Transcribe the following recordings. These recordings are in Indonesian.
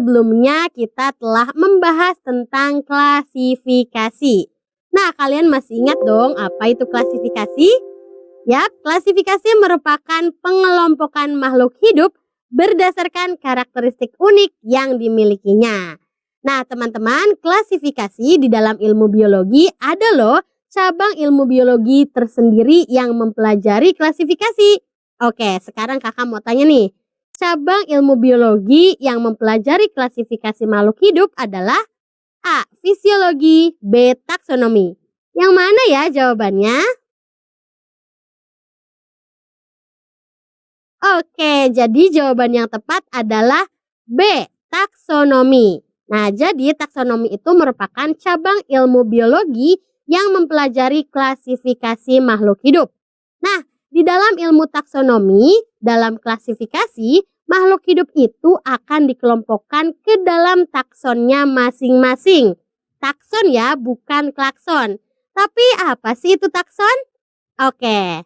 sebelumnya kita telah membahas tentang klasifikasi. Nah, kalian masih ingat dong apa itu klasifikasi? Yap, klasifikasi merupakan pengelompokan makhluk hidup berdasarkan karakteristik unik yang dimilikinya. Nah, teman-teman, klasifikasi di dalam ilmu biologi ada loh cabang ilmu biologi tersendiri yang mempelajari klasifikasi. Oke, sekarang kakak mau tanya nih. Cabang ilmu biologi yang mempelajari klasifikasi makhluk hidup adalah A. Fisiologi, B. Taksonomi. Yang mana ya jawabannya? Oke, jadi jawaban yang tepat adalah B. Taksonomi. Nah, jadi taksonomi itu merupakan cabang ilmu biologi yang mempelajari klasifikasi makhluk hidup. Nah, di dalam ilmu taksonomi, dalam klasifikasi, makhluk hidup itu akan dikelompokkan ke dalam taksonnya masing-masing. Takson ya, bukan klakson. Tapi apa sih itu takson? Oke,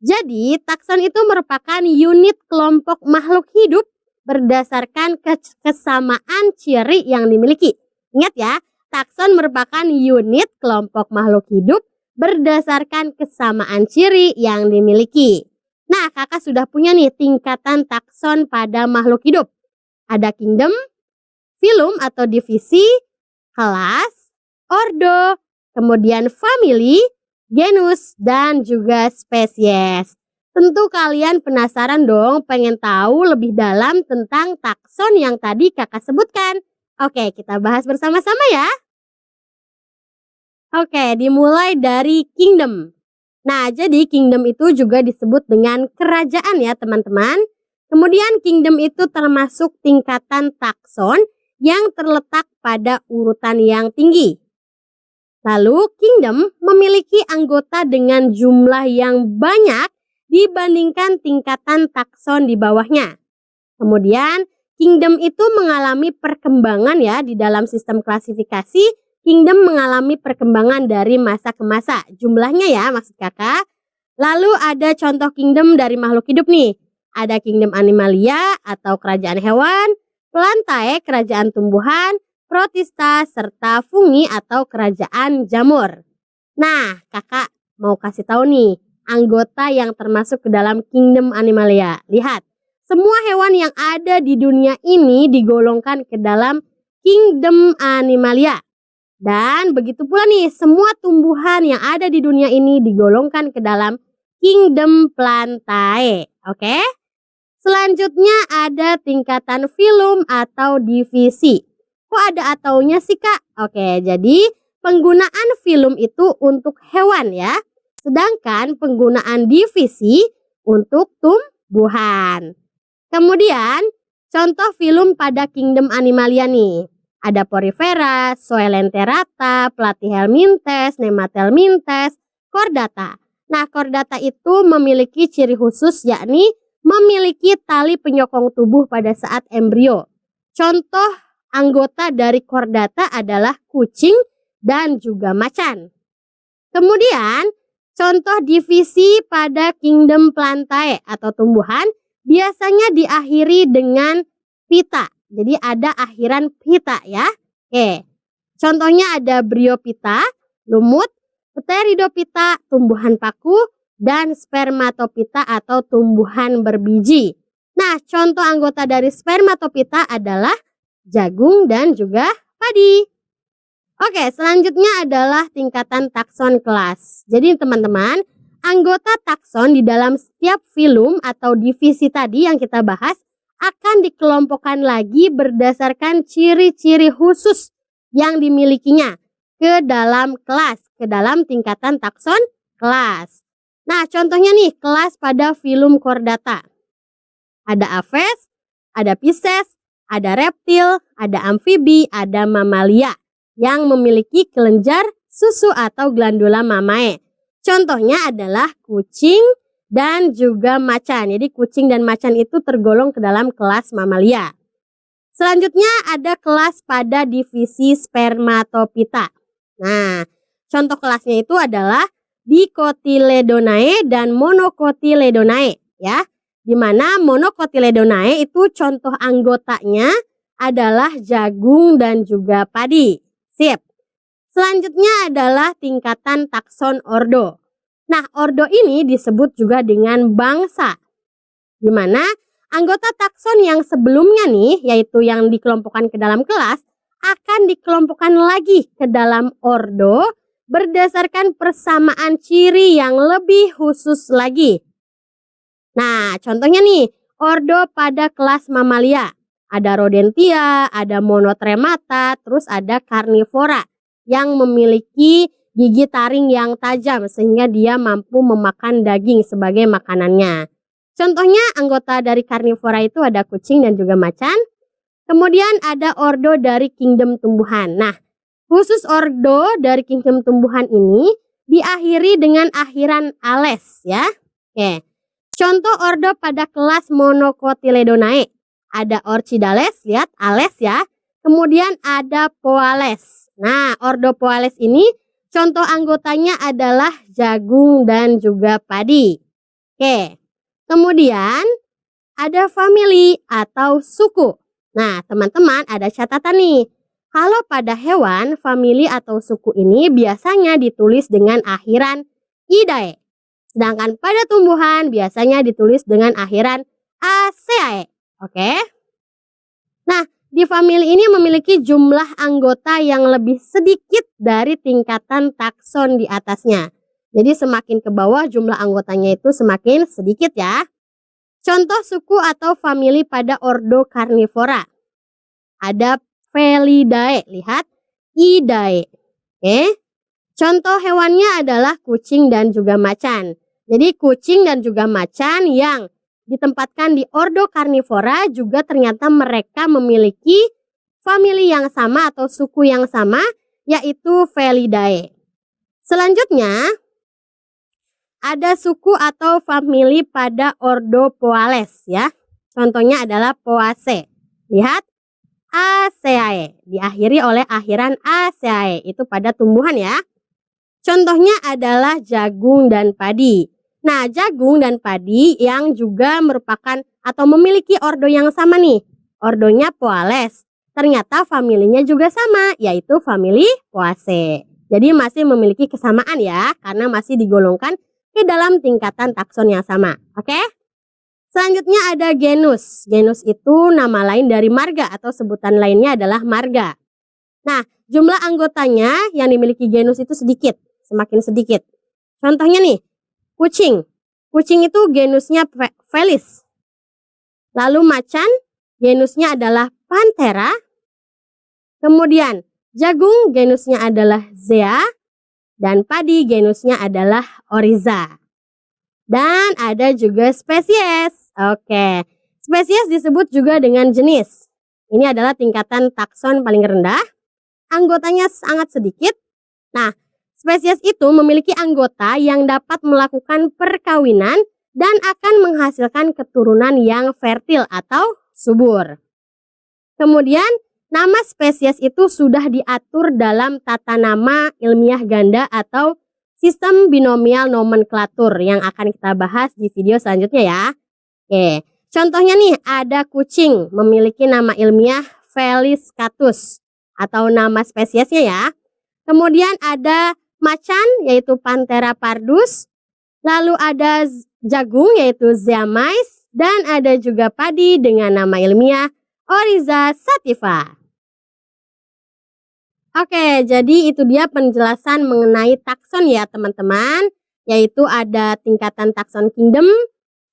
jadi takson itu merupakan unit kelompok makhluk hidup berdasarkan kesamaan ciri yang dimiliki. Ingat ya, takson merupakan unit kelompok makhluk hidup berdasarkan kesamaan ciri yang dimiliki. Nah, kakak sudah punya nih tingkatan takson pada makhluk hidup. Ada kingdom, filum atau divisi, kelas, ordo, kemudian family, genus, dan juga spesies. Tentu kalian penasaran dong pengen tahu lebih dalam tentang takson yang tadi kakak sebutkan. Oke, kita bahas bersama-sama ya. Oke, dimulai dari kingdom. Nah, jadi kingdom itu juga disebut dengan kerajaan ya teman-teman. Kemudian kingdom itu termasuk tingkatan takson yang terletak pada urutan yang tinggi. Lalu kingdom memiliki anggota dengan jumlah yang banyak dibandingkan tingkatan takson di bawahnya. Kemudian kingdom itu mengalami perkembangan ya di dalam sistem klasifikasi. Kingdom mengalami perkembangan dari masa ke masa. Jumlahnya ya maksud kakak. Lalu ada contoh kingdom dari makhluk hidup nih. Ada kingdom animalia atau kerajaan hewan, plantae kerajaan tumbuhan, protista serta fungi atau kerajaan jamur. Nah, kakak mau kasih tahu nih anggota yang termasuk ke dalam kingdom animalia. Lihat, semua hewan yang ada di dunia ini digolongkan ke dalam kingdom animalia. Dan begitu pula nih, semua tumbuhan yang ada di dunia ini digolongkan ke dalam kingdom plantae. Oke? Selanjutnya ada tingkatan filum atau divisi. Kok ada ataunya sih kak? Oke, jadi penggunaan filum itu untuk hewan ya. Sedangkan penggunaan divisi untuk tumbuhan. Kemudian contoh filum pada kingdom animalia nih. Ada Porifera, Coelenterata, Platyhelminthes, Nemathelminthes, Chordata. Nah, Chordata itu memiliki ciri khusus yakni memiliki tali penyokong tubuh pada saat embrio. Contoh anggota dari Chordata adalah kucing dan juga macan. Kemudian, contoh divisi pada kingdom plantae atau tumbuhan biasanya diakhiri dengan pita. Jadi ada akhiran pita ya. Oke. Contohnya ada Bryophyta, lumut, Pteridophyta, tumbuhan paku, dan Spermatophyta atau tumbuhan berbiji. Nah, contoh anggota dari Spermatophyta adalah jagung dan juga padi. Oke, selanjutnya adalah tingkatan takson kelas. Jadi teman-teman, anggota takson di dalam setiap filum atau divisi tadi yang kita bahas akan dikelompokkan lagi berdasarkan ciri-ciri khusus yang dimilikinya ke dalam kelas, ke dalam tingkatan takson kelas. Nah, contohnya nih kelas pada filum Chordata. Ada Aves, ada Pisces, ada reptil, ada amfibi, ada mamalia yang memiliki kelenjar susu atau glandula mamae. Contohnya adalah kucing dan juga macan. Jadi kucing dan macan itu tergolong ke dalam kelas mamalia. Selanjutnya ada kelas pada divisi Spermatophyta. Nah, contoh kelasnya itu adalah Dicotyledonae dan Monocotyledonae ya. Di mana Monocotyledonae itu contoh anggotanya adalah jagung dan juga padi. Sip. Selanjutnya adalah tingkatan takson ordo. Nah, ordo ini disebut juga dengan bangsa, di mana anggota takson yang sebelumnya nih, yaitu yang dikelompokkan ke dalam kelas, akan dikelompokkan lagi ke dalam ordo berdasarkan persamaan ciri yang lebih khusus lagi. Nah, contohnya nih, ordo pada kelas mamalia. Ada rodentia, ada monotremata, terus ada karnivora yang memiliki gigi taring yang tajam sehingga dia mampu memakan daging sebagai makanannya. Contohnya anggota dari karnivora itu ada kucing dan juga macan. Kemudian ada ordo dari kingdom tumbuhan. Nah, khusus ordo dari kingdom tumbuhan ini diakhiri dengan akhiran ales ya. Oke. Contoh ordo pada kelas Monocotyledonae. Ada Orchidales, lihat ales ya. Kemudian ada Poales. Nah, ordo Poales ini contoh anggotanya adalah jagung dan juga padi. Oke. Kemudian ada family atau suku. Nah, teman-teman ada catatan nih. Kalau pada hewan, famili atau suku ini biasanya ditulis dengan akhiran idae. Sedangkan pada tumbuhan biasanya ditulis dengan akhiran aceae. Oke? Nah, di famili ini memiliki jumlah anggota yang lebih sedikit dari tingkatan takson di atasnya. Jadi semakin ke bawah jumlah anggotanya itu semakin sedikit ya. Contoh suku atau famili pada ordo karnivora. Ada Felidae, lihat, Idae. Oke. Contoh hewannya adalah kucing dan juga macan. Jadi kucing dan juga macan yang ditempatkan di ordo karnivora juga ternyata mereka memiliki famili yang sama atau suku yang sama, yaitu Felidae. Selanjutnya ada suku atau famili pada ordo Poales ya. Contohnya adalah Poaceae. Lihat, Aceae diakhiri oleh akhiran Aceae, itu pada tumbuhan ya. Contohnya adalah jagung dan padi. Nah, jagung dan padi yang juga merupakan atau memiliki ordo yang sama nih. Ordonya Poales. Ternyata familinya juga sama, yaitu famili Poaceae. Jadi masih memiliki kesamaan ya, karena masih digolongkan ke dalam tingkatan takson yang sama. Oke? Selanjutnya ada genus. Genus itu nama lain dari marga atau sebutan lainnya adalah marga. Nah, jumlah anggotanya yang dimiliki genus itu sedikit, semakin sedikit. Contohnya nih, kucing. Kucing itu genusnya Felis. Lalu macan, genusnya adalah Panthera. Kemudian jagung genusnya adalah Zea. Dan padi genusnya adalah Oriza. Dan ada juga spesies. Oke, spesies disebut juga dengan jenis. Ini adalah tingkatan takson paling rendah. Anggotanya sangat sedikit. Nah, spesies itu memiliki anggota yang dapat melakukan perkawinan dan akan menghasilkan keturunan yang fertil atau subur. Kemudian, nama spesies itu sudah diatur dalam tata nama ilmiah ganda atau sistem binomial nomenklatur yang akan kita bahas di video selanjutnya ya. Oke, contohnya nih ada kucing memiliki nama ilmiah Felis catus atau nama spesiesnya ya. Kemudian ada macan yaitu Panthera pardus. Lalu ada jagung yaitu Zeamais. Dan ada juga padi dengan nama ilmiah Oriza sativa. Oke, jadi itu dia penjelasan mengenai takson ya teman-teman. Yaitu ada tingkatan takson kingdom,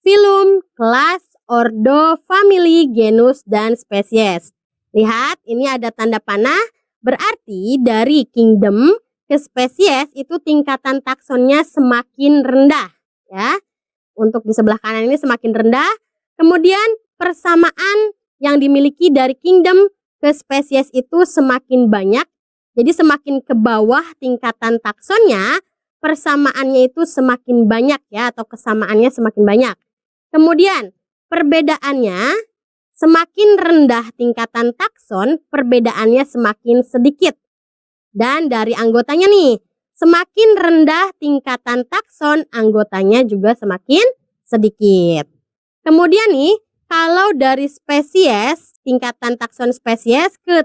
filum, kelas, ordo, family, genus, dan spesies. Lihat, ini ada tanda panah. Berarti dari kingdom ke spesies itu tingkatan taksonnya semakin rendah. Ya, untuk di sebelah kanan ini semakin rendah. Kemudian persamaan yang dimiliki dari kingdom ke spesies itu semakin banyak. Jadi semakin ke bawah tingkatan taksonnya, persamaannya itu semakin banyak ya, atau kesamaannya semakin banyak. Kemudian perbedaannya semakin rendah tingkatan takson, perbedaannya semakin sedikit. Dan dari anggotanya nih, semakin rendah tingkatan takson, anggotanya juga semakin sedikit. Kemudian nih, kalau dari spesies, tingkatan takson spesies ke